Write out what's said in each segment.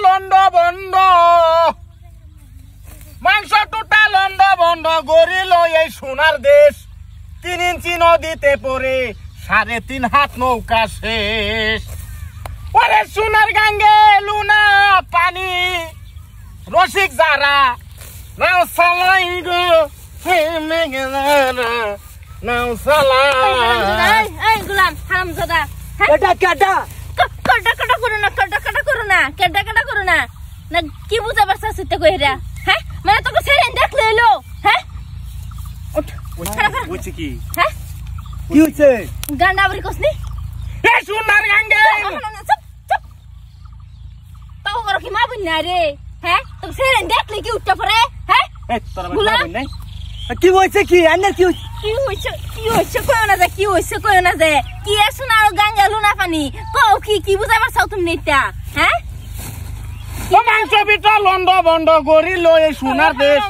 লন্ড bond মাংস টুটা লন্ড bond গরিল এই সোনার দেশ 3 ইঞ্চি নদীতে পড়ে 3.5 হাত নৌকা শেষ ওরে সোনার গাঙ্গে লুনা পানি রসিক যারা নাও সালাই গো হে মেঘনারা নাও সালাই এই গুলাম হারামজাদা কেডা কেডা কটা করো না কেডা করো না না কি বুঝা পারছ সিতে কইরা হ্যাঁ মানে তোকে ছেড়ে দেখলে এলো হ্যাঁ উঠ বুঝছি কি হ্যাঁ কি হইছে গান্ডা বরি কসনি এ সোনার গাঙ্গে চুপ তো করো কি মা বুঝনা রে হ্যাঁ তোকে ছেড়ে দেখলে কি উঠতে পারে হ্যাঁ এ তোরা বাবা নাই কি হইছে কি আন্নার কি হইছে কই না যে কি সোনার গাঙ্গা লুনা পানি কও কি বুঝা পারছ তুমি এটা হ্যাঁ ও মাংস বিটা লন্ড বন্ড গরিল এই সোনার দেশ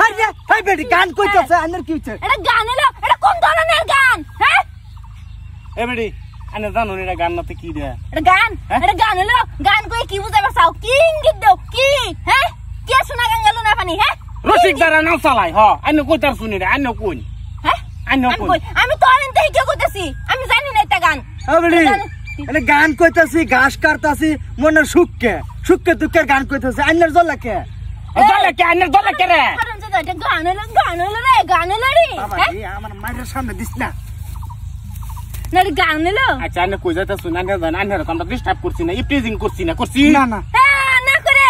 আরে হাই বেটি গান কইতাছে আন্নার কি হইছে এটা গান এলো এটা কোন ধরনের গান হ্যাঁ এ বেডি আনে জানো এটা গান নাতে কি রে এটা গান এলো গান কই কি বুঝা পারছ কি ইঙ্গিত দাও কি হ্যাঁ কি সোনা গাঙ্গা লুনা পানি হ্যাঁ রসিক যারা নাও চালাই হ আনে কইতার শুনি রে আনে কোন হ্যাঁ আনে কোন আমি তো আনতে কি কইতাছি আমি জানি না এটা গান বেটি আরে গান কইতাছি ঘাস কাটতাছি মনের সুখকে দুঃখের গান কইতাছি আন্নার জলাকে দলে কে আনে দলে কে রে হারামজাদা এটা গান এলো রে বাবা রে আমার মায়ের সামনে দিস না না রে গান এলো আচ্ছা আনে কই যাইতা শুনি আনে জান আনে তো আমরা ডিস্টার্ব করছি না ইপ্রিজিং করছি না না না করে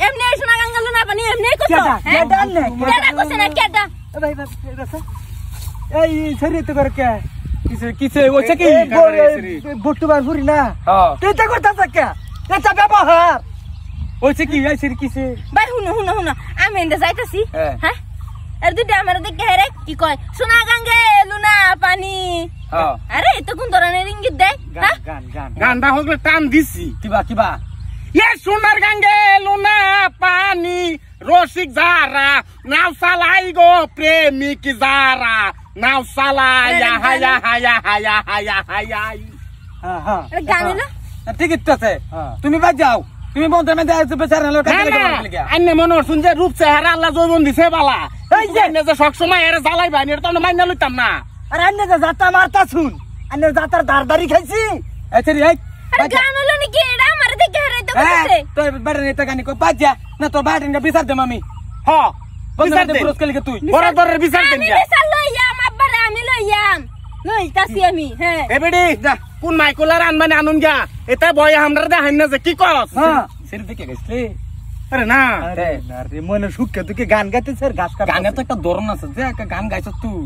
এমনি সোনা গাঙ্গা লুনা পানি এমনি কইছো কেডা নে কেডা কইছ না কেডা ভাই এই শরীয়তে করে কে কিসে হইছে কি বট্টু বার ফুরি না হ্যাঁ তুই করতাছ কে এটা ব্যবহার হইছে কি আই সেরি কিসে ভাই হুনো আমি এন্ড যাইতাছি হ্যাঁ। হ্যাঁ আর দুইটা আমার দেখে হেরে কি কয় সোনা গাঙ্গে লুনা পানি হ্যাঁ আরে তো কোন ধরনের ইঙ্গিত দেয় হ্যাঁ গানটা হগলে টান দিছি কিবা এ সোনার গাঙ্গে লুনা পানি রসিক যারা নাও চালাই গো প্রেমিক যারা নাও চালাই হায়া হ্যাঁ এটা গান এলো ঠিক আছে তুমি বাদ যাও তুমি বন্ধের মধ্যে আইছো বেচারা লোক আন্নে মনে হচ্ছেন যে রূপ চেহারা আল্লাহ যৌবন দিছে বালা এই যে সব সময় এর জ্বালাই ভাই এটা তো মাইনা লইতাম না আরে আন্নে যে যাতা মারতা শুন আন্নে যাতার দারদারি খাইছি আচ্ছা রে আরে গান এলো নাকি এটা আমার দেখে হেরে তো কইছে তো বেটা নেতা গানি কই বাদ যা না তোর বাড়িটা বিচার দে মামি হ্যাঁ বিচার দে পুরস্কার লিখে তুই বরাবরের বিচার দে আমি বিচার লইয়াম আব্বারে আমি লইতাছি আমি হ্যাঁ এ বেডি যা কোন মাইকোলার আনবানে আনুন গা এটা বয় আমরা দেখাইন না যে কি কস হ্যাঁ সেরি দেখে গেছলি আরে না আরে মনে সুখকে তুই গান গাইতে স্যার ঘাস কাট গানে তো একটা ধরন আছে যে একটা গান গাইছ তুই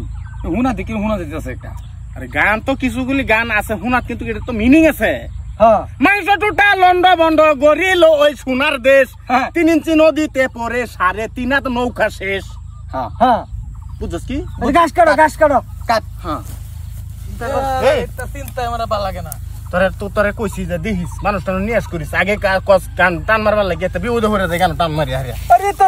হুনা দেখি হুনা দিতেছে একটা আরে গান তো কিছুগুলি গান আছে হুনাত কিন্তু এটা তো মিনিং আছে হ্যাঁ মাংস টুটা লন্ড বন্ড গরিল ওই সোনার দেশ 3 ইঞ্চি নদীতে পড়ে 3.5 হাত নৌকা শেষ হ্যাঁ হ্যাঁ বুঝছস কি ঘাস কাটো কাট হ্যাঁ এটা চিন্তা আমার ভালো লাগে না তোরে কইছি যে দেখিস মানুষটা নিয়াস করিস আগে গান টান মারবার লাগে বিউদ হয়ে যায় গান টান মারি হারিয়া আরে তো